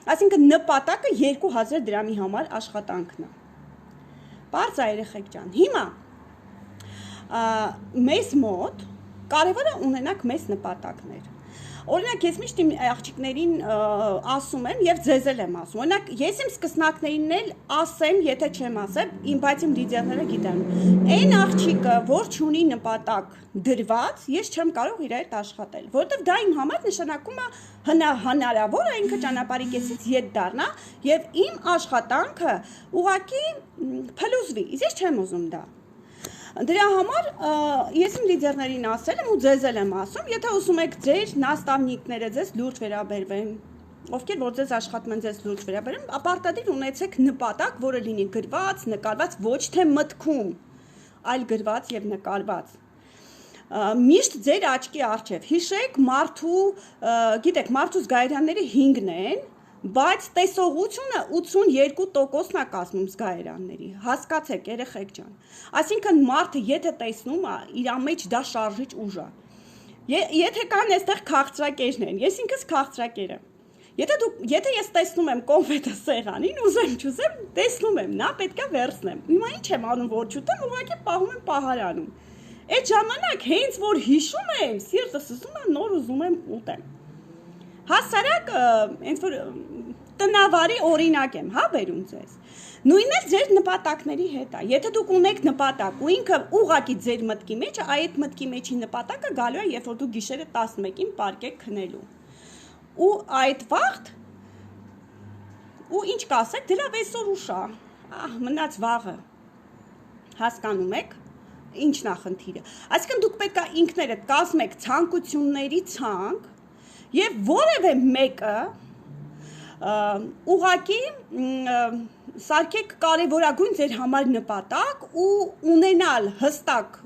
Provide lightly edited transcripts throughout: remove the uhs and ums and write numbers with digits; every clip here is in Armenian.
Այսինքն նպատակը 2000 դրամի համար աշխատանքն է։ Պարզ է երեխեք ջան։ Հիմա մեզ մոտ կարևոր է ունենալ մեծ նպատակներ։ Օրինակ ես միշտ իմ աղջիկներին ասում եմ եւ ձեզ էլ եմ ասում։ Օրինակ ես իմ սկսնակներին էլ ասեմ, եթե չեմ ասել, բայց իմ լիդերները գիտեն։ Այն աղջիկը, որ չունի նպատակ դրված, ես չեմ կարող իր հետ աշխատել, որովհետեւ դա իմ համար նշանակում է հնարավոր է ինքը ճանապարհի կեսից ետ դառնա եւ իմ աշխատանքը ուղղակի փլուզվի։ Ես չեմ ուզում դա։ Դրա համար ես իմ լիդերներին ասել եմ ու ձեզ էլ եմ ասում, եթե ուզում եք ձեր նաստավնիկները ձեզ լուրջ վերաբերվեն, ովքեր որ ձեզ աշխատում են ձեզ լուրջ վերաբերեն, ապարտադիր ունեցեք նպատակ, որը լինի գրված, նկարված, ոչ թե մտքում, այլ գրված եւ նկարված։ Միշտ ձեր աչքի առջև հիշեք մարդու, գիտեք, մարդու զգայարանները 5-ն են, բայց տեսողությունը 82%-ն է կազմում զգայարանների, հասկացեք երեխեք ջան, այսինքն մարդը եթե տեսնում է, իր մեջ դա շարժիչ ուժ է, եթե կան այստեղ քաղցրակերներ, ես ինքս քաղցրակեր եմ, եթե ես տեսնում եմ կոնֆետը սեղանին, ուզեմ չուզեմ, տեսնում եմ, նա պետք է վերցնեմ, հիմա ինչ եմ անում, որ չուտեմ, ուղղակի պահում եմ պահարանում, այդ ժամանակ հենց որ հիշում եմ, սիրտս ուզում է, նոր ուզում եմ ուտեմ, հասարակ այնց որ տնավարի օրինակ եմ, հա բերում ձեզ։ Նույնն էլ ձեր նպատակների հետ է։ Եթե դուք ունեք նպատակ ու ինքը ուղղակի ձեր մտքի մեջ է, այդ մտքի մեջի նպատակը գալու է, երբ որ դուք գիշերը 11-ին պարկեք քնելու։ Ու այդ վաղտ ու ինչ կասեք, դրա այսօր ուշ է։ Մնաց վաղը։ Հասկանում եք։ Ինչն է խնդիրը։ Այսինքն դուք պետք է ինքներդ կազմեք ցանկությունների ցանկ եւ որևէ մեկը ուղղակի սարքեք կարևորագույն ձեր համար նպատակ ու ունենալ հստակ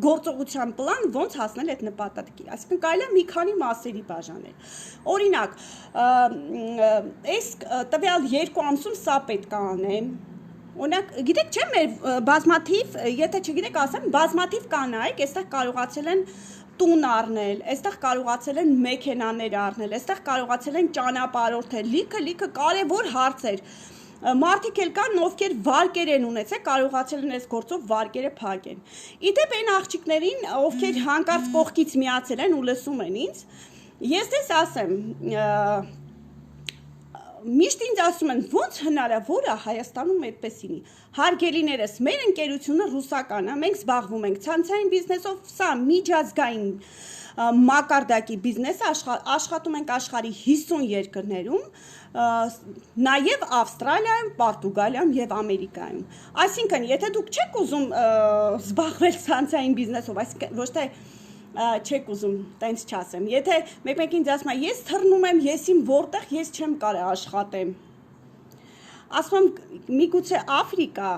գործողության պլան ոնց հասնել այդ նպատակի։ Այսինքն կարելի է մի քանի մասերի բաժանել։ Օրինակ, այս տվյալ 2 ամսում սա պետք է անեմ։ Օրինակ, գիտեք չէ՞ մեր բազմաթիվ, եթե չգիտեք ասեմ, բազմաթիվ կանայք այստեղ կարողացել են տուն առնել, այստեղ կարողացել են մեքենաներ առնել, այստեղ կարողացել են ճանապարհորդել, լիքը կարևոր հարցեր։ Մարդիկ էլ կան, ովքեր վարկեր են ունեցել, կարողացել են այս գործով վարկերը փակեն։ Իդեպ այն աղջիկներին, ովքեր հանկարծ կողքից միացել են ու լսում են ինձ, ես դες ասեմ, միշտ ինձ ասում են, ոնց հնարավոր է Հայաստանում այդպես լինի։ Հարգելիներս, մեր ընկերությունը ռուսական է, մենք զբաղվում ենք ցանցային բիզնեսով, սա միջազգային մակարդակի բիզնես է, աշխատում ենք աշխարհի 50 երկրներում, նաև Ավստրալիայում, Պորտուգալիայում եւ Ամերիկայում։ Այսինքն, եթե դուք չեք ուզում զբաղվել ցանցային բիզնեսով, այսինքն ոչ թե չեք ուզում, տենց չասեմ, եթե մեկ ինձ ասում է, ես թռնում եմ, ես իմ որտեղ, ես չեմ կարող աշխատեմ, ասում եմ, միգուցե Աֆրիկա,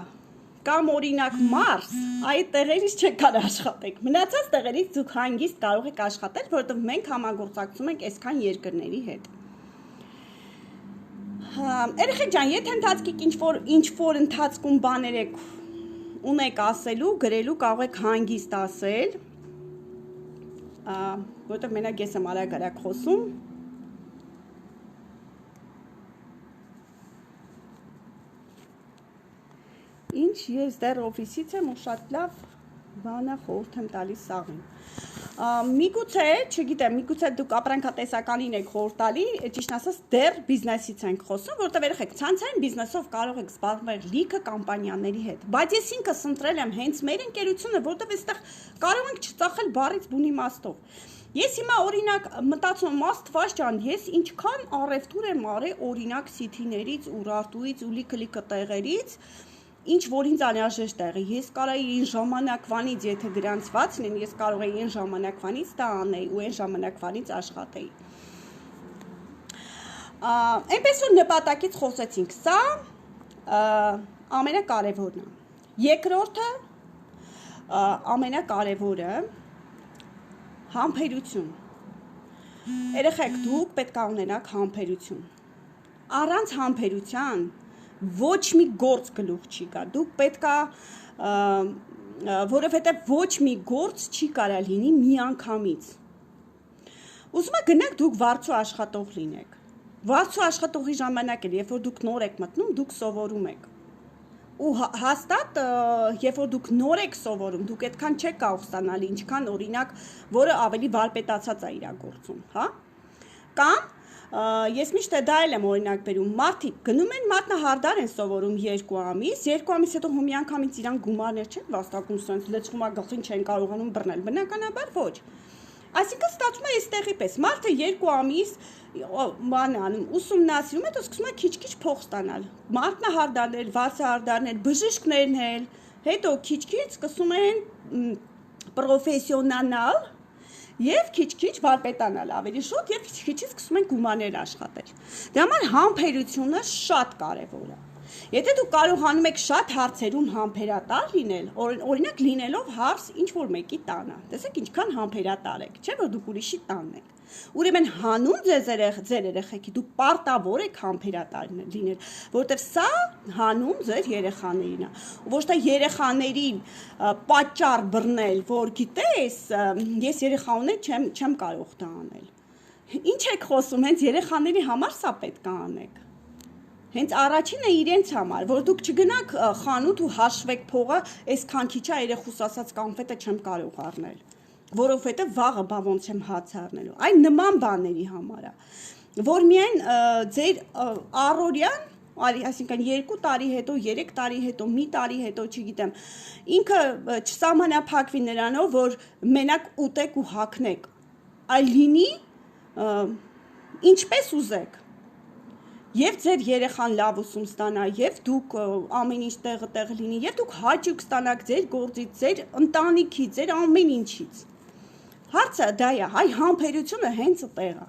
կամ օրինակ Մարս, այդ տեղերից չեք կարող աշխատեք, մնացած տեղերից դուք հանգիստ կարող եք աշխատել, որովհետև մենք համագործակցում ենք այսքան երկրների հետ։ Երեխեք ջան, եթե ընթացքիկ ինչ-որ ընթացքում բաներ եք ունեք ասելու, գրելու, կարող եք հանգիստ ասել, որովհետև մենակ ես եմ արագ խոսում։ Ինչ ես դեռ օֆիսից եմ ու շատ լավ բանը խորհուրդ եմ տալիս սաղին։ Միգուցե, չգիտեմ, միգուցե դուք ապրանքատեսականին եք խորհուրդ տալի, ճիշտ ասած դեռ բիզնեսից ենք խոսում, որովհետև երեխեք ցանցային բիզնեսով կարող եք զբաղվել լիքը կամպանիաների հետ, բայց ես ինքս ընտրել եմ հենց մեր ընկերությունը, որովհետև այստեղ կարող ենք չծախել բառից բուն իմաստով։ Ես հիմա օրինակ մտածում եմ, Աստված ջան, ես ինչքան առևտուր եմ արել օրինակ Սիթիներից, Ուրարտուից ու լիքը տեղերից, ինչ որ ինձ անհրաժեշտ տեղի, ես կարող էի այն ժամանակվանից, եթե գրանցված լինեն, ես կարող էի այն ժամանակվանից դա անեի ու այն ժամանակվանից աշխատեի։ Այնպես որ նպատակից խոսեցինք, սա ամենակարևորն է։ Երկրորդը ամենակարևորը համբերություն։ Երեխեք, դուք պետք է ունենաք համբերություն։ Առանց համբերության ոչ մի գործ գլուխ չի գա, դուք պետք է, որովհետև ոչ մի գործ չի կարա լինի մի անգամից։ Ուզում եք գնաք դուք վարձու աշխատող լինեք, 60 աշխատողի ժամանակ էլ, երբ որ դուք նոր եք մտնում, դուք սովորում եք։ Ու հաստատ, երբ որ դուք նոր եք սովորում, դուք այդքան չեք կարող ստանալ, ինչքան օրինակ, որը ավելի վարպետացած է իրագործում, հա։ Կամ ես միշտ դա եմ օրինակ բերում, մարդիկ գնում են մատնահարդար են սովորում 2 ամիս, 2 ամիս հետո մի անգամից իրան գումարներ չեն վաստակում, սենց լցվում է գլխին չեն կարողանում բռնել, բնականաբար ոչ։ Այսինքն ստացվում է այստեղի պես, մարդը 2 ամիս ուսումնասիրում, հետո սկսում է քիչ-քիչ փող ստանալ, մատնահարդարներ, վարձահարդարներ, բժիշկներն էլ, հետո քիչ-քիչ սկսում են պրոֆեսիոնալ Եվ քիչ-քիչ վարպետանալ ավելի շուտ եւ քիչ-քիչ սկսում են գումարներ աշխատել։ Դրա համար համբերությունը շատ կարեւոր է։ Եթե դուք կարողանում եք շատ հարցերում համբերատար լինել, օրինակ լինելով հարց ինչ որ մեկի տանը, տեսեք ինչքան համբերատար եք, չէ՞ որ դուք ուրիշի տանն եք։ Ուրեմն հանուն ձեր երեխեքի դուք պարտավոր եք համբերատար լինել, որովհետև սա հանուն ձեր երեխաներին է։ Ոչ թե երեխաներին պատճառ բռնել, որ գիտես, ես երեխա ունեմ, չեմ կարող դա անել։ Ինչ եք խոսում, հենց երեխաների համար սա պետք է անեք։ Հենց առաջինը իրենց համար, որ դուք չգնաք խանութ ու հաշվեք փողը, այսքան քիչ է երեխուս ասած կոնֆետը չեմ կարող առնել, որովհետև վաղը բա ոնց եմ հաց առնելու։ Այն նման բաների համար է, որ միայն ձեր առօրյան, այսինքն 2 տարի հետո, 3 տարի հետո, մի տարի հետո, չգիտեմ, ինքը չսահմանափակվի նրանով, որ մենակ ուտեք ու հագնեք, այլ լինի ինչպես ուզեք։ Եվ ձեր երեխան լավ ուսում ստանա, եւ դուք ամեն ինչ տեղը լինի, եւ դուք հաճույք ստանաք ձեր գործից, ձեր ընտանիքից, ձեր ամեն ինչից։ Հարցը դա է, հայ համբերությունը հենց այդտեղ է։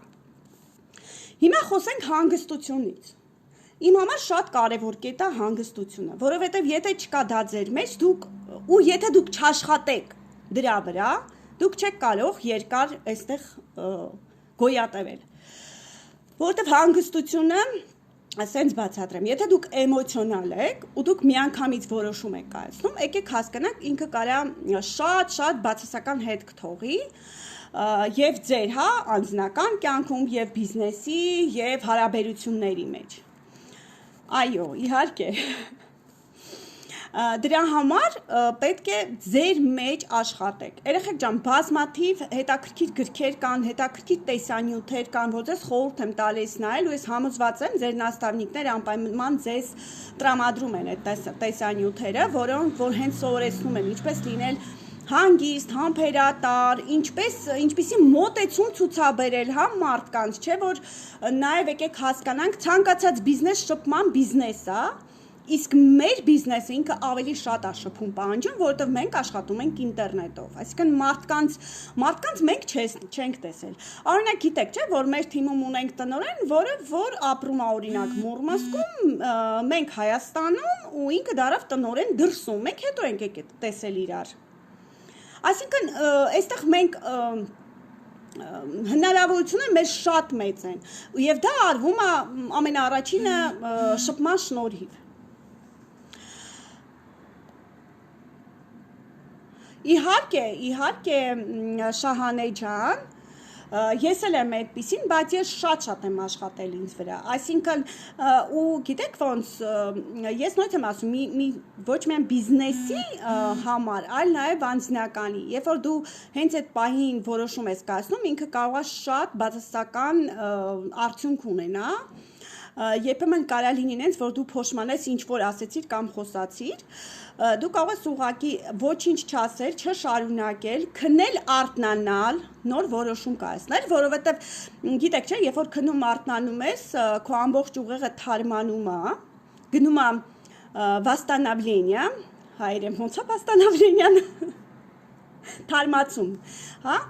Հիմա խոսենք հանգստությունից։ Իմ համար շատ կարևոր կետ է հանգստությունը, որովհետեւ եթե չկա դա ձեր մեջ, եթե դուք չաշխատեք դրա վրա, դուք չեք կարող երկար այստեղ գոյատևել։ Որովհետեւ հանգստությունը ասենց բացատրեմ, եթե դուք էմոցիոնալ եք ու դուք միանգամից որոշում եք կայացնում, եկեք հասկանանք ինքը կարա շատ բացասական հետք թողի եւ ձեր, հա, անձնական կյանքում եւ բիզնեսի եւ հարաբերությունների մեջ։ Այո, իհարկե։ Դրա համար պետք է ձեր մեջ աշխատեք։ Երեխեք ջան, բազմաթիվ հետաքրքիր գրքեր կան, հետաքրքիր տեսանյութեր կան, որ ձեզ խորհուրդ եմ տալիս նայել ու ես համոզված եմ, ձեր наставникները անպայման ձեզ տրամադրում են այդ տեսանյութերը, որոնք որ հենց սովորեցնում են ինչպես լինել հանգիստ, համբերատար, ինչպեսի մոտեցում ցուցաբերել հա մարդկանց, չէ՞ որ նաև եկեք հասկանանք ցանկացած բիզնես շփման բիզնես է, իսկ մեր բիզնեսը ինքը ավելի շատ է շփում պահանջում, որովհետև մենք աշխատում ենք ինտերնետով, այսինքն մարդկանց մենք չենք տեսել։ Օրինակ գիտեք, չէ՞ որ մեր թիմում ունենք տնօրեն, որ ապրում է օրինակ Մուրմանսկում, մենք Հայաստանում ու ինքը դարավ տնօրեն դրսում, մենք հետո ենք եկել տեսել իրար։ Այսինքն, այստեղ մենք հնարավորությունը մեր շատ մեծ են, եւ դա արվում է ամենաառաջինը շփման շնորհիվ։ Իհարկե Շահանե ջան, ես էլ եմ այդպիսին, բայց ես շատ եմ աշխատել ինձ վրա, այսինքն ու գիտեք ոնց ես նույնիսկ եմ ասում ոչ միայն բիզնեսի համար, այլ նաև անձնականի, երբ որ դու հենց այդ պահին որոշում ես կայացնում, ինքը կարող է շատ բացասական արդյունք ունենա, երբեմն կարա լինի ինձ, որ դու փոշմանես ինչ որ ասեցիր կամ խոսացիր, դու կարող ես ուղղակի ոչինչ չասել, չշարունակել, քնել արթնանալ, նոր որոշում կայացնել, որովհետև գիտեք, չէ, երբ որ քնում արթնանում ես, քո ամբողջ ուղեղը թարմանում է, գնում է վաստանավլենիա, հայերեն ոնց է վաստանավլենիան, թարմացում, հա,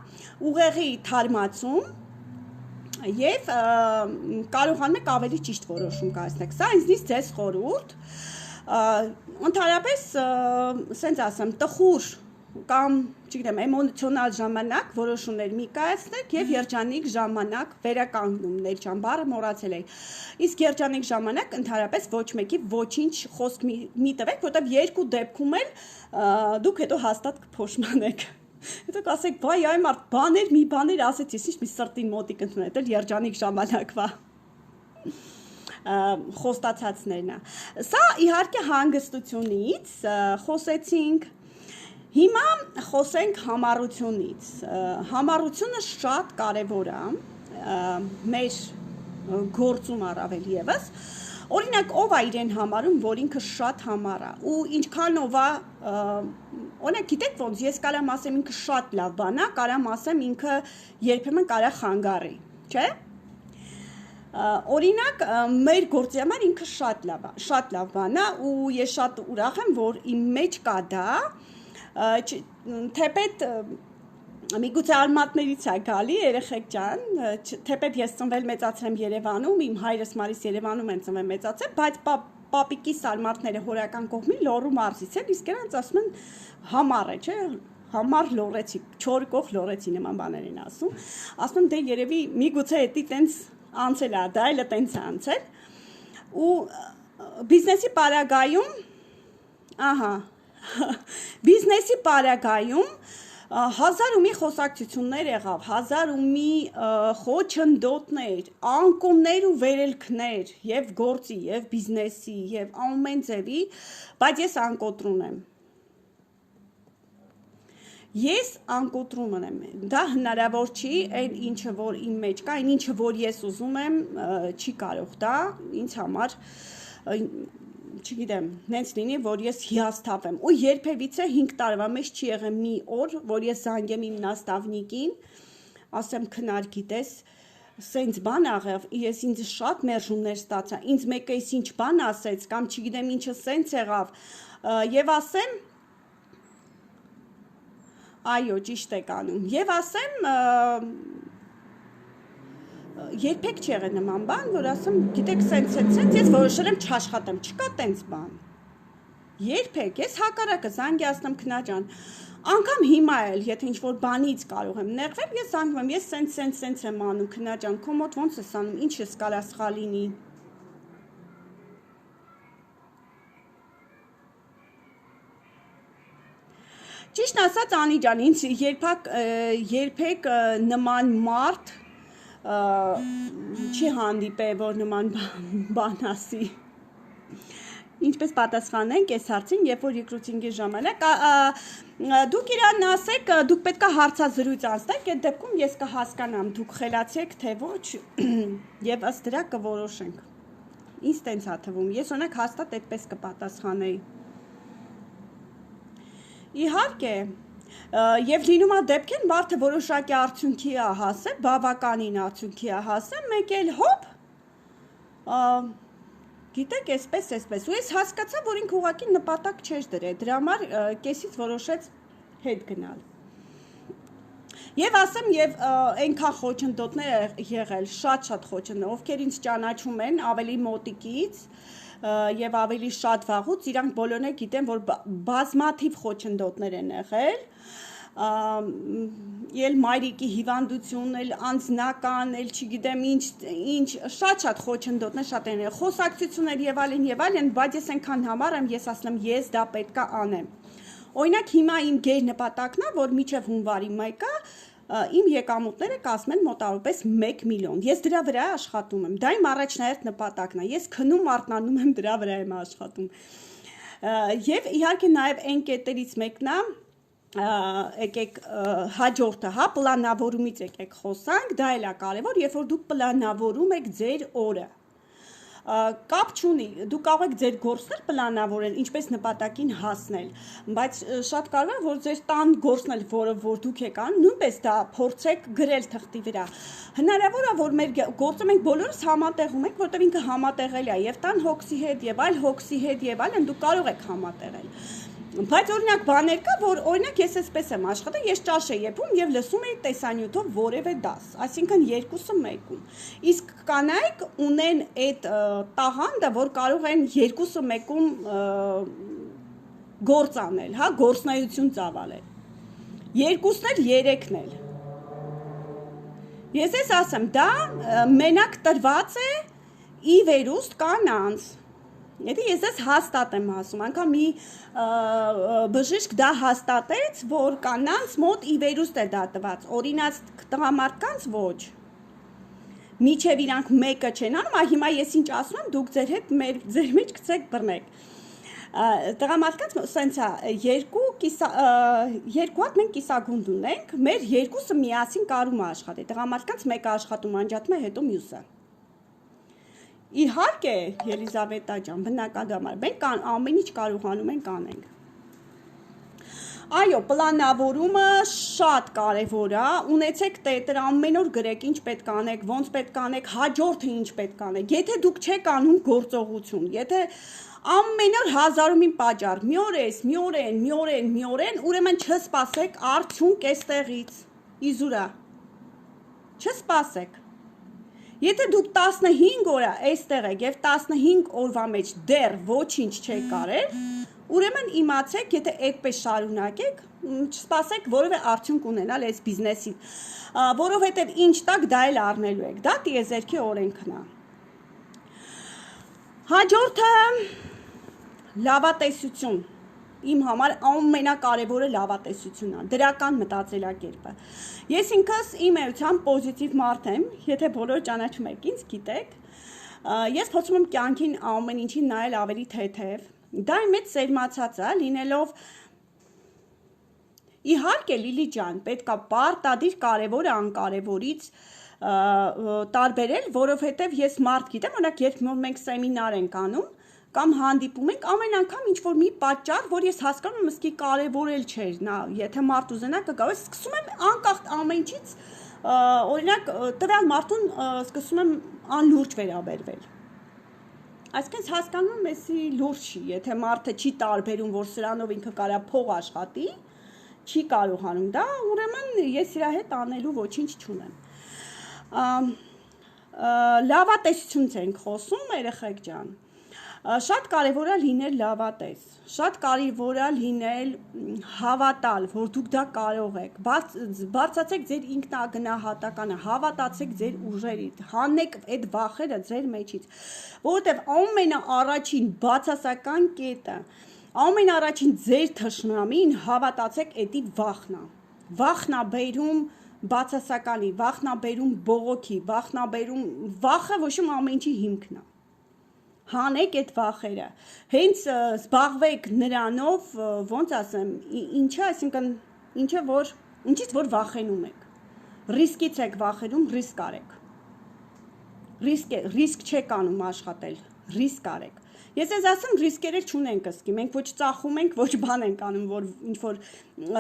ուղեղի թարմացում Եվ կարողանում եք ավելի ճիշտ որոշում կայացնել։ Սա ինձնից ձեզ խորհուրդ, ընդհանրապես, ասենց ասեմ, տխուր կամ, չգիտեմ, էմոցիոնալ ժամանակ որոշումներ մի կայացնեք եւ երջանիկ ժամանակ վերականգնումներ ջան, բառը մոռացել էի։ Իսկ երջանիկ ժամանակ ընդհանրապես ոչ մեկի ոչինչ խոսք մի տվեք, որտեղ երկու դեպքում էլ դուք հետո հաստատ կփոշմանեք։ Հետո կասեք, վայ, այ մարդ, մի բաներ ասեցի, ինչ մի սրտին մոտիկ ընդունել, երջանիկ ժամանակվա։ խոստացածներն է։ Սա իհարկե հանգստությունից խոսեցինք։ Հիմա խոսենք համառությունից։ Համառությունը շատ կարևոր է մեր գործում առավել եւս։ Օրինակ ով է իրեն համարում, որ ինքը շատ համառ է, ու ինչքանով է, օրինակ գիտեք ոնց ես կարամ ասեմ ինքը շատ լավ բան է, կարամ ասեմ ինքը երբեմն կարա խանգարի, չէ՞։ Օրինակ մեր գործի համար ինքը շատ լավ բան է, ու ես շատ ուրախ եմ, որ իմ մեջ կա դա, թեպետ միգուցե արմատներից է գալի երեխեք ջան, թեպետ ես ծնվել մեծացել եմ Երևանում, իմ հայրս Մարիս Երևանում են ծնվել մեծացել, բայց պապիկիս արմատները հորական կողմի Լոռու մարզից են, իսկ նրանց ասում են համառ է, չէ՞, համառ լոռեցի, չորկող լոռեցի նման բաներ են ասում եմ դե երևի միգուցե էդի տենց անցել է, դա էլ տենց է անցել, ու բիզնեսի պարագայում, բիզնեսի պարագայում հազար ու մի խոսակցություններ եղավ, հազար ու մի խոչընդոտներ, անկումներ ու վերելքներ և գործի, և բիզնեսի, և ամեն ձևի, բայց ես անկոտրուն եմ։ Ես անկոտրում եմ, դա հնարավոր չի, այն ինչը որ իմ մեջ կա, այն ինչը որ ես ուզում եմ, չի կարող դա, ինձ համար, չգիտեմ, նենց լինի, որ ես հիասթափեմ, ու երբևիցե 5 տարվա մեջ չի եղել մի օր, որ ես զանգեմ իմ նաստավնիկին, ասեմ քնար գիտես, սենց բան աղև, ես ինձ շատ մերժումներ ստացա, ինձ մեկը ինչ բան ասեց, կամ չգիտեմ ինչը սենց եղավ, և ասեմ, այո, ճիշտ եք անում, և ասեմ, երբեք չի եղել նման բան, որ ասեմ, գիտեք, սենց, ես որոշել եմ չաշխատեմ, չկա տենց բան, երբեք, ես հակառակը զանգի ասնեմ քնա ջան, անգամ հիմա էլ, եթե ինչ-որ բանից կարող եմ նեղվել, ես զանգում եմ, ես սենց եմ անում, քնա ջան, քո մոտ ոնց ես անում, ինչ ես կարա սխալ լինի։ Ճիշտ ասած Անի ջան, ինձ երբեք նման մարդ չի հանդիպել, որ նման բան ասի։ Ինչպես պատասխանենք այս հարցին, երբ որ recruiting-ի ժամանակ, դուք իրան ասեք, դուք պետք է հարցազրույց անցնեք, այդ դեպքում ես կհասկանամ, դուք խելացի եք, թե ոչ, և ըստ դրա կորոշենք։ Ինձ տենց է թվում, ես օրինակ հաստատ այդպես կպատասխանեի։ Իհարկե, և լինում է դեպքեր, մարդը որոշակի արդյունքի է հասել, բավականին արդյունքի է հասել, մեկ էլ հոպ, գիտեք, այսպես, ու ես հասկացա, որ ինքը ուղղակի նպատակ չէր դրել, դրա համար կեսից որոշեց հետ գնալ։ Եվ ասեմ, և այնքան խոչընդոտներ եղել, շատ խոչընդոտներ, ովքեր ինձ ճանաչում են ավելի մոտիկից, և ավելի շատ վաղուց, իրանք բոլորն էլ գիտեն, որ բազմաթիվ խոչընդոտներ են եղել, էլ մայրիկի հիվանդություն, էլ անձնական, էլ չգիտեմ ինչ, շատ խոչընդոտներ շատ են եղել, խոսակցություններ և այլն, բայց ես այնքան համառ եմ, ես ասում եմ, ես դա պետք է անեմ։ Օրինակ հիմա իմ գերնպատակն է, որ մինչև հունվարի 1-ը իմ եկամուտները կազմեն մոտավորապես 1 միլիոն, ես դրա վրա աշխատում եմ, դա իմ առաջնահերթ նպատակն է, ես քնում արթնանում եմ դրա վրա եմ աշխատում, և իհարկե նաև այն կետերից մեկն է, եկեք հաջորդը, պլանավորումից եկեք խոսանք, դա էլ է կարևոր, երբ որ դուք պլանավորում եք ձեր օրը, կապ չունի, դու կարող եք ձեր գործներ պլանավորել, ինչպես նպատակին հասնել, բայց շատ կարևոր է, որ ձեր տան գործն էլ, որ դուք եք անում, նույնպես դա փորձեք գրել թղթի վրա։ Հնարավոր է, որ մեր գործը մենք բոլորս համատեղում ենք, որտեղ ինքը համատեղել է և տան հոգսի հետ, և այլ հոգսի հետ, և այլն, դուք կարող եք համատեղել։ Բայց օրինակ բաներ կա, որ օրինակ ես այսպես եմ աշխատել, ես ճաշ եմ եփում և լսում եմ տեսանյութով որևէ դաս, այսինքն երկուսը մեկում։ Իսկ կանայք ունեն այդ տաղանդը, որ կարող են երկուսը մեկում գործ անել, գործնայություն ծավալել։ Երկուսն էլ երեքն էլ։ Ես ես ասեմ, դա մենակ տրված է ի վերուստ կանանց։ Եթե ես ես հաստատ եմ ասում, անգամ մի բժիշկ դա հաստատեց, որ կանանց մոտ ի վերուստ է դա տված, օրինակ տղամարդկանց ոչ։ Միջև իրանք մեկը չեն անում, հիմա ես ինչ ասում եմ, դուք ձեր հետ ձեր մեջ գցեք բռնեք։ Տղամարդկանց սենց է, երկու հատ մենք կիսագունդ ունենք, մեր երկուսը միասին կարում է աշխատի, տղամարդկանց մեկը աշխատում անջատում է, հետո մյուսը։ Իհարկե, Ելիզավետա ջան, բնականաբար, մենք ամեն ինչ կարողանում ենք անենք։ Այո, պլանավորումը շատ կարևոր է, ունեցեք տետր, ամեն օր գրեք ինչ պետք է անեք, ոնց պետք է անեք, հաջորդը ինչ պետք է անեք։ Եթե դուք չեք անում գործողություն, եթե ամեն օր հազարումին պատճառ, մի օր, ուրեմն չսպասեք արդյունք էստեղից, իզուրա, չսպասեք։ Եթե դուք 15 օր էստեղ եք և 15 օրվա մեջ դեռ ոչինչ չեք կարել, ուրեմն իմացեք, եթե այդպես շարունակեք, չսպասեք որևէ արդյունք ունենալ այս բիզնեսին, որովհետև ինչ տակ դա էլ առնելու եք, դա տիեզերքի օրենքն է։ Հաջորդը լավատեսություն, իմ համար ամենակարևորը լավատեսությունն է, դրական մտածելակերպը։ Ես ինքս իմ էությամբ պոզիտիվ մարդ եմ, եթե բոլոր ճանաչում եք ինձ, գիտեք, ես փորձում եմ կյանքին ամեն ինչին նայել ավելի թեթև, դա իմ մեջ սերմացած է, լինելով իհարկե Լիլի ջան, պետք է պարտադիր կարևորը անկարևորից տարբերել, որովհետև ես մարդ գիտեմ, օրինակ երբ մենք սեմինար ենք անում, կամ հանդիպում ենք, ամեն անգամ ինչ-որ մի պատճառ, որ ես հասկանում եմ, ըսկի կարևորել չէր, նա, եթե մարդ ուզենա կգա, ես սկսում եմ անկախ ամեն ինչից, օրինակ, տվյալ մարդուն սկսում եմ անլուրջ վերաբերվել։ Այսինքն հասկանում եմ, էսի լուրջ չի, եթե մարդը չի տարբերում, որ սրանով ինքը կարա փող աշխատի, չի կարողանում դա, ուրեմն ես իրա հետ անելու ոչինչ չունեմ։ Լավատեսությունից ենք խոսում, երեխեք ջան։ Շատ կարևոր է լինել լավատես, շատ կարևոր է լինել հավատալ, որ դուք դա կարող եք, բարձացեք ձեր ինքնագնահատականը, հավատացեք ձեր ուժերից, հանեք այդ վախերը ձեր մեջից, որովհետև ամենաառաջին բացասական կետը, ամենաառաջին ձեր թշնամին հավատացեք էդի վախն է բերում բացասականի, վախն է բերում բողոքի, վախն է բերում, վախը ոչ մի ամեն ինչի հիմքն է։ Հանեք այդ վախերը, հենց զբաղվեք նրանով, ոնց ասեմ, ինչը, այսինքն, ինչից որ վախենում եք, ռիսկից եք վախենում, ռիսկ արեք, ռիսկ չեք անում աշխատել, ռիսկ արեք, ես ես ասեմ ռիսկերը չունենք ըսկի, մենք ոչ ծախում ենք, ոչ բան ենք անում, որ ինչ-որ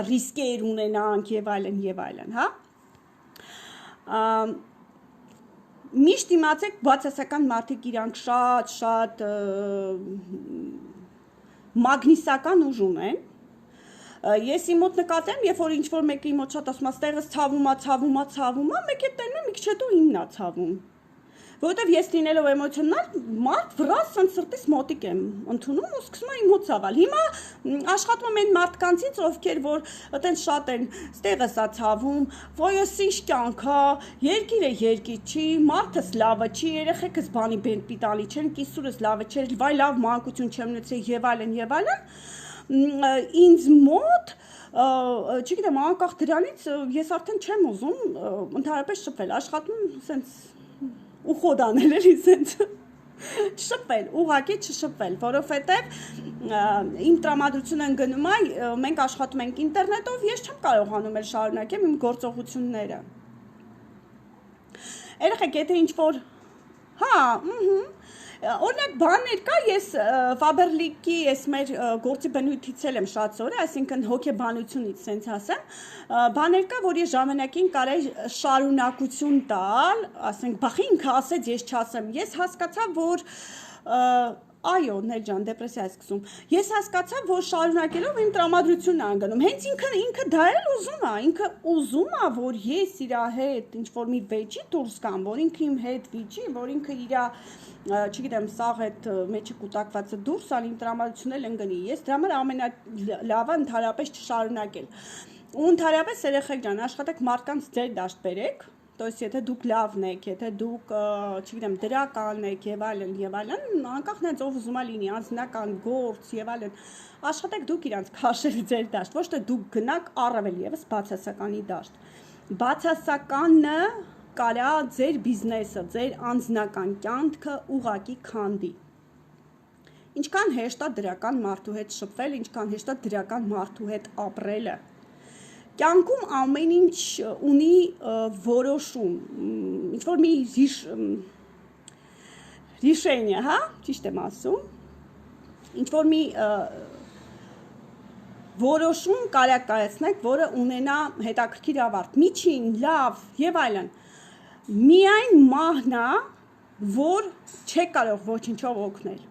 ռիսկեր ունենանք և այլն, հա, Միշտ իմացեք բացասական մարդիկ իրանք շատ մագնիսական ուժ ունեն, ես իմ մոտ նկատեմ, երբ որ ինչ-որ մեկը իմ մոտ շատ ասում է, ստեղս ցավում է, մեկ է տենում, մի քիչ հետո իմն է ցավում, որովհետև ես լինելով էմոցիոնալ մարդ վրաս սենց սրտիս մոտիկ եմ ընդունում ու սկսում եմ իմ հոտ ցավել, հիմա աշխատում եմ այն մարդկանցից, ովքեր որ այտենց շատ են, ստեղս է ցավում, ոյս ինչ կյանք է, երկիրը երկիր չի, մարդս լավը չի, երեխեքս բանի պիտանի չեն, կիսուրս լավը չէր, վայ լավ մանկություն չեմ ունեցել եւ այլն, ինձ մոտ չգիտեմ, անկախ դրանից ես արդեն չեմ ուզում ընդհանրապես շփվել, աշխատում սենց ուխոդ անել էլի սենց չշփվել, ուղղակի չշփվել, որովհետև իմ տրամադրությունը ընկնում է, մենք աշխատում ենք ինտերնետով, ես չեմ կարողանում էլ շարունակեմ իմ գործողությունները։ Երեխեք, եթե ինչ-որ, հա, օրինակ բաներ կա, ես Ֆաբերլիկի ես մեր գործի բնույթից էլ եմ շատ զորը, այսինքն հոգեբանությունից սենց ասեմ, բաներ կա, որ ես ժամանակին կարեի շարունակություն տալ, ասենք, բախի ինքը ասեց, ես չասեմ, ես հասկացա, որ այո, Նել ջան, դեպրեսիա է սկսում, ես հասկացա, որ շարունակելով իմ տրամադրությունն է անգնում, հենց ինքը դա էլ ուզում է, ինքը ուզում է, որ ես իրա հետ ինչ-որ մի վեճի դուրս կամ, որ ինքը իմ հետ վիճի, որ ինքը իրա չգիտեմ, սաղ այդ մեջը կուտակվածը դուրս ալ իմ տրամադրությունն էլ ընկնի, ես դրա համար ամենալավը ընդհանրապես չշարունակել, ու ընդհանրապես երեխեք ջան, աշխատեք մարդկանց ձեր դաշտ բերեք, То есть եթե դուք լավն եք, եթե դուք, չգիտեմ, դրական եք եւ այլն, անկախ նրանց ով ուզում է լինի, անձնական գործ եւ այլն, աշխատեք դուք իրանց քաշել ձեր դաշտ, ոչ թե դուք գնաք առավել եւս բացասականի դաշտ։ Բացասականը կարա ձեր բիզնեսը, ձեր անձնական կյանքը ուղակի քանդի։ Ինչքան հեշտ է դրական մարդու հետ շփվել, ինչքան հեշտ է դրական մարդու հետ ապրելը։ Կյանքում ամեն ինչ ունի որոշում, ինչ-որ մի решение, հա, ճիշտ եմ ասում, ինչ-որ մի որոշում կարակ կայացնեք, որը ունենա հետաքրքիր ավարտ, միջին, լավ եւ այլն։ Միայն մահն է, որ չեք կարող ոչինչով օգնել։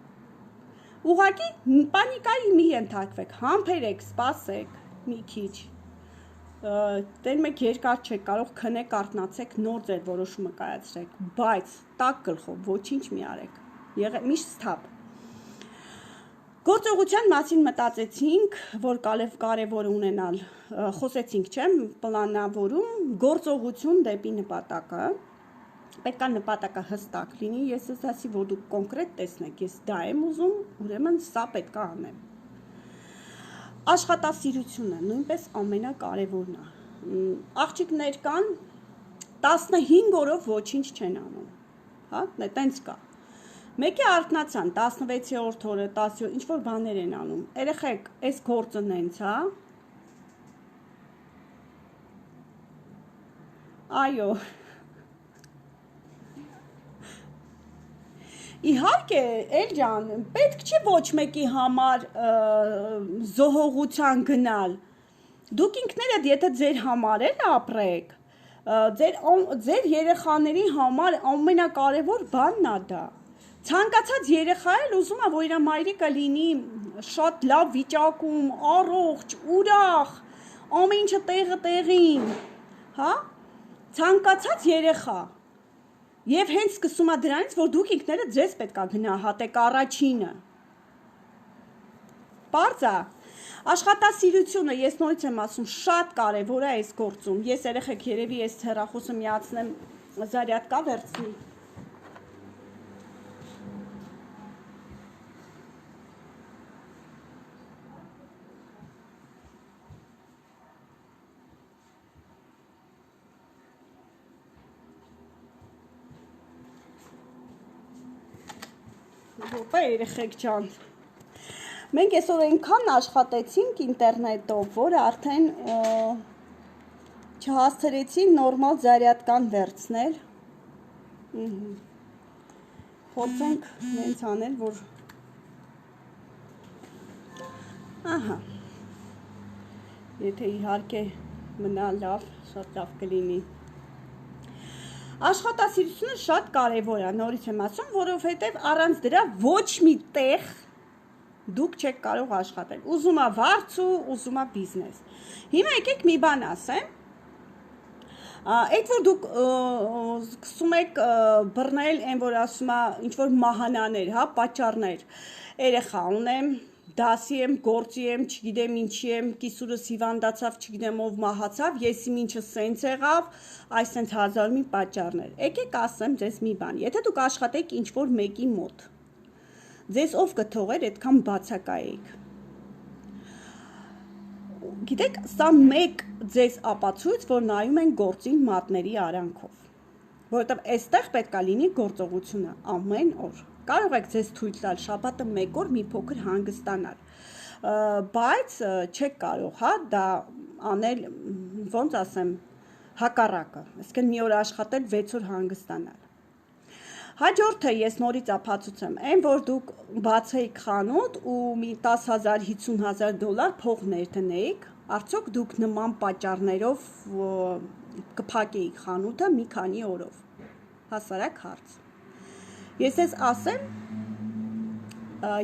Ուղղակի պանիկայի մի ենթարկվեք, համբերեք, սպասեք մի քիչ։ Դեն մեկ երկար չեք կարող, քնեք, արթնացեք, նոր ձեր որոշումը կայացրեք, բայց տաք գլխով ոչինչ մի արեք։ Միշտ սթափ։ Գործողության մասին մտածեցինք, որ կարևոր ունենալ, խոսեցինք, չէ՞, պլանավորում, գործողություն դեպի նպատակը, պետք է նպատակը հստակ լինի, ես ասի, որ դուք կոնկրետ տեսնեք, ես դա եմ ուզում, ուրեմն սա պետք է անեմ։ Աշխատասիրությունը նույնպես ամենակարևորն է։ Աղջիկներ կան 15 օրով ոչինչ չեն անում, հա, տենց կա։ Մեկի արթնացան 16-րդ օրը, 10-րդ, ինչ-որ բաներ են անում։ Երեխեք, այս գործը նենց, հա։ Այո։ Իհարկե, Էլջան, պետք չի ոչ մեկի համար զոհողության գնալ։ Դուք ինքներդ եթե ձեր համար էլ ապրեք, ձեր երեխաների համար ամենակարևոր բանն է դա։ Ցանկացած երեխա էլ ուզում է, որ իր մայրիկը լինի շատ լավ վիճակում, առողջ, ուրախ, ամեն ինչը տեղը տեղին, հա? Ցանկացած երեխա։ Եվ հենց սկսում է դրանից, որ դուք ինքներդ ձեզ պետք է գնահատեք առաջինը։ Պարզ է։ Աշխատասիրությունը, ես նորից եմ ասում, շատ կարևոր է այս գործում։ Ես երեխեք երևի այս հեռախոսը միացնեմ, զարյատկա վերցնի։ Ոպե երեխեք ջան, մենք այսօր այնքան աշխատեցինք ինտերնետով, որ արդեն չհասցրեցին նորմալ զարյատկան վերցնել, փորձենք նենց անել, որ ահա, եթե իհարկե մնա լավ, շատ լավ կլինի։ Աշխատասիրությունը շատ կարևոր է, նորից եմ ասում, որովհետև առանց դրա ոչ մի տեղ դուք չեք կարող աշխատել։ Ուզում է վարձու, ուզում է բիզնես։ Հիմա եկեք մի բան ասեմ, այդ որ դուք սկսում եք բռնել, այն որ ասում է ինչ-որ մահանաներ, հա, պատճառներ, երեխա ունեմ, դասի եմ, գործի եմ, չգիտեմ ինչի եմ, կիսուրս հիվանդացավ, չգիտեմ ով մահացավ, ես իմ ինչը սենց եղավ, այս սենց հազար մի պատճառներ։ Եկեք ասեմ ձեզ մի բան, եթե դուք աշխատեք ինչ-որ մեկի մոտ, ձեզ ով կթողեր այդքան բացակայեք։ Գիտեք, սա մեկ ձեզ ապացույց, որ նայում են գործին մատների արանքով, որովհետև այստեղ պետք է լինի գործողությունը ամեն օր։ Կարող եք ձեզ թույլ տալ շաբաթը մեկ օր մի փոքր հանգստանալ, բայց չեք կարող, հա, դա անել, ոնց ասեմ, հակառակը, այսինքն մի օր աշխատել, 6 օր հանգստանալ։ Հաջորդը ես նորից ապացուցեմ, այն որ դուք բացեիք խանութ ու մի 10,000, 50,000 դոլար փող ներդնեիք, արդյոք դուք նման պատճառներով կփակեիք խանութը մի քանի օրով։ Հասարակ հարց։ Ես ես ասեմ,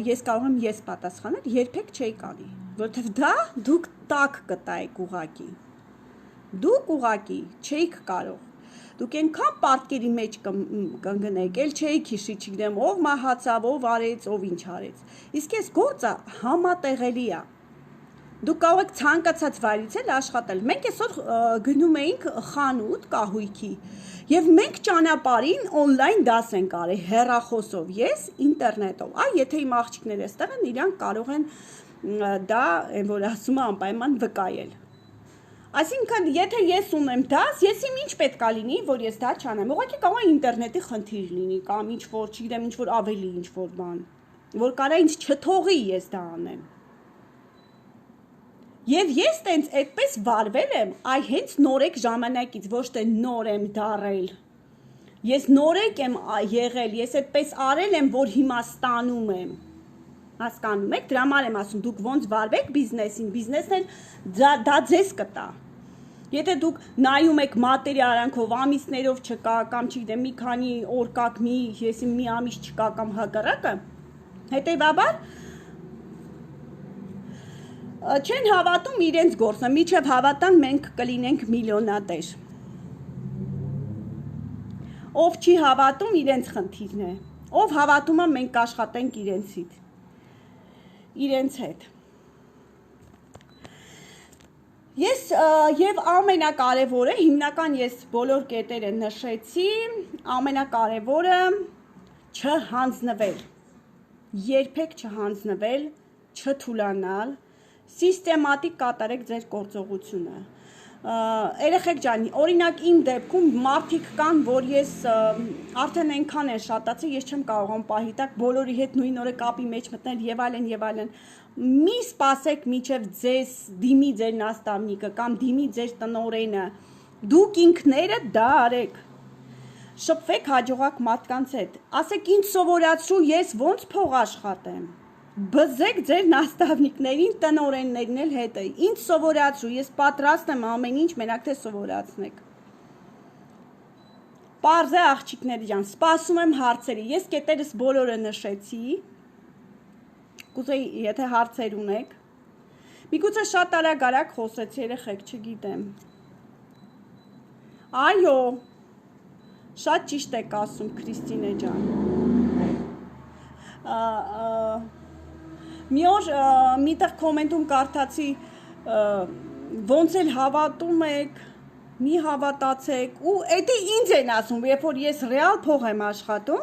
ես կարող եմ ես պատասխանել, երբեք չէի անի, որովհետև դա դուք տակ կտայիք ուղակի։ Դուք ուղակի չէիք կարող։ Դուք այնքան պարտքերի մեջ կընկնեք, էլ չէիք հիշի, չգիտեմ, ով մահացավ, ով արեց, ով ինչ արեց։ Իսկ այս գործը համատեղելի է։ Դուք կարող եք ցանկացած վայրից էլ աշխատել։ Մենք այսօր գնում էինք խանութ կահույքի եւ մենք ճանապարհին on-line դաս ենք արել հեռախոսով, ես ինտերնետով։ Այ եթե իմ աղջիկները այստեղ են, իրանք կարող են դա, որ ասում եմ, անպայման վկայել։ Այսինքն, եթե ես ունեմ դաս, ես իմ ինչ պետք է լինի, որ ես դա չանեմ։ Ուղղակի կարող է ինտերնետի խնդիր լինի կամ ինչ որ, չգիտեմ, ինչ որ ավելի ինչ որ բան, որ կարա ինձ չթողի ես դա անեմ։ Եվ ես տենց այդպես վարվել եմ, այ հենց նորեկ ժամանակից, ոչ թե նոր եմ դարել։ Ես նորեկ եմ եղել, ես այդպես արել եմ, որ հիմա ստանում եմ։ Հասկանում եք, դրա համար եմ ասում, դուք ոնց վարվեք բիզնեսին, բիզնեսն էլ դա ձեզ կտա։ Եթե դուք նայում եք մատերի արանքով, ամիսներով չկա, կամ չգիտեմ, մի քանի օր կա, ես մի ամիս չկա կամ հակառակը, հետևաբար չեն հավատում իրենց գործը, մինչև հավատան մենք կլինենք միլիոնատեր։ Ով չի հավատում, իրենց խնդիրն է։ Ով հավատում է, մենք կաշխատենք իրենց հետ։ Ես եւ ամենակարևորը, հիմնական ես բոլոր կետերը նշեցի, ամենակարևորը չհանձնվել։ Երբեք չհանձնվել, չթուլանալ, սիստեմատիկ կատարեք ձեր գործողությունը։ Երեխեք ջան, օրինակ իմ դեպքում մարդիկ կան, որ ես արդեն այնքան են շատացել, ես չեմ կարողանում պահի տակ բոլորի հետ նույն օրը կապի մեջ մտնել եւ այլն։ Մի սպասեք մինչև ձեզ դիմի ձեր նաստավնիկը կամ դիմի ձեր տնօրենը։ Դուք ինքներդ դա արեք։ Շփվեք հաջողակ մարդկանց հետ։ Ասեք ինձ սովորացրու ես ոնց փող աշխատեմ։ Բզեք ձեր նաստավնիկներին, տնօրեններն էլ հետը։ Ինձ սովորացրու, ես պատրաստ եմ ամեն ինչ մենակ թե սովորացնեք։ Պարզ է աղջիկների ջան, սպասում եմ հարցերի։ Ես կետերս բոլորը նշեցի։ Կուզեի, եթե հարցեր ունեք։ Միգուցե շատ արագ խոսեցի, երեխեք, չգիտեմ։ Այո, շատ ճիշտ եք ասում, Քրիստինե ջան։ Մի օր միտեղ կոմենտում կարդացի, ոնց էլ հավատում եք, մի հավատացեք, ու էդի ինձ են ասում, երբ որ ես ռեալ փող եմ աշխատում,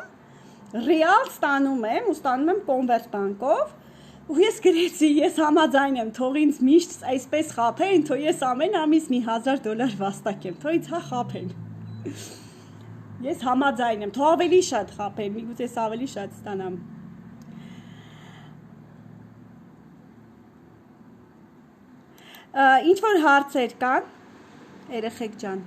ռեալ ստանում եմ, ու ստանում եմ Convert բանկով, ու ես գրեցի, ես համաձայն եմ, թող ինձ միշտ այսպես խաբեն, թող ես ամեն ամիս մի $1000 վաստակեմ, թող ինձ հա խաբեն։ Ես համաձայն եմ, թող ավելի շատ խաբեն, միգուցե ես ավելի շատ ստանամ։ Ինչ որ հարցեր կան, երեխեք ջան։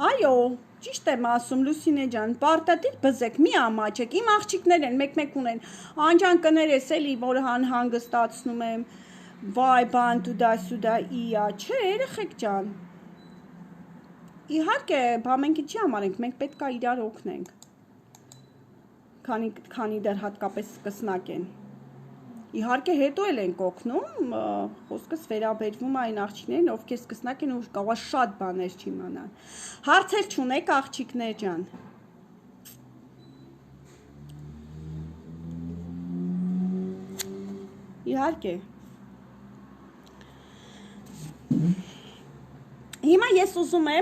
Այո, ճիշտ եմ ասում, Լուսինե ջան, պարտադիր բզեք, մի ամաչեք, իմ աղջիկներ են, մեկ ունեն, անջան կներես էլի, որ հանգստացնում եմ, վայ, բան, տուդա, իա, չէ, երեխեք ջան։ Իհարկե, բա մենք ինչի համար ենք, մենք պետք է իրար օգնենք, քանի դեռ հատկապես սկսնակ են։ Իհարկե հետո էլ ենք օգնում, խոսքս վերաբերվում այն աղջիկներին, ովքեր սկսնակ են ու կարող շատ բաներ չիմանան։ Հարցեր չունեք աղջիկներ ջան։ Իհարկե։ Հիմա ես ուզում եմ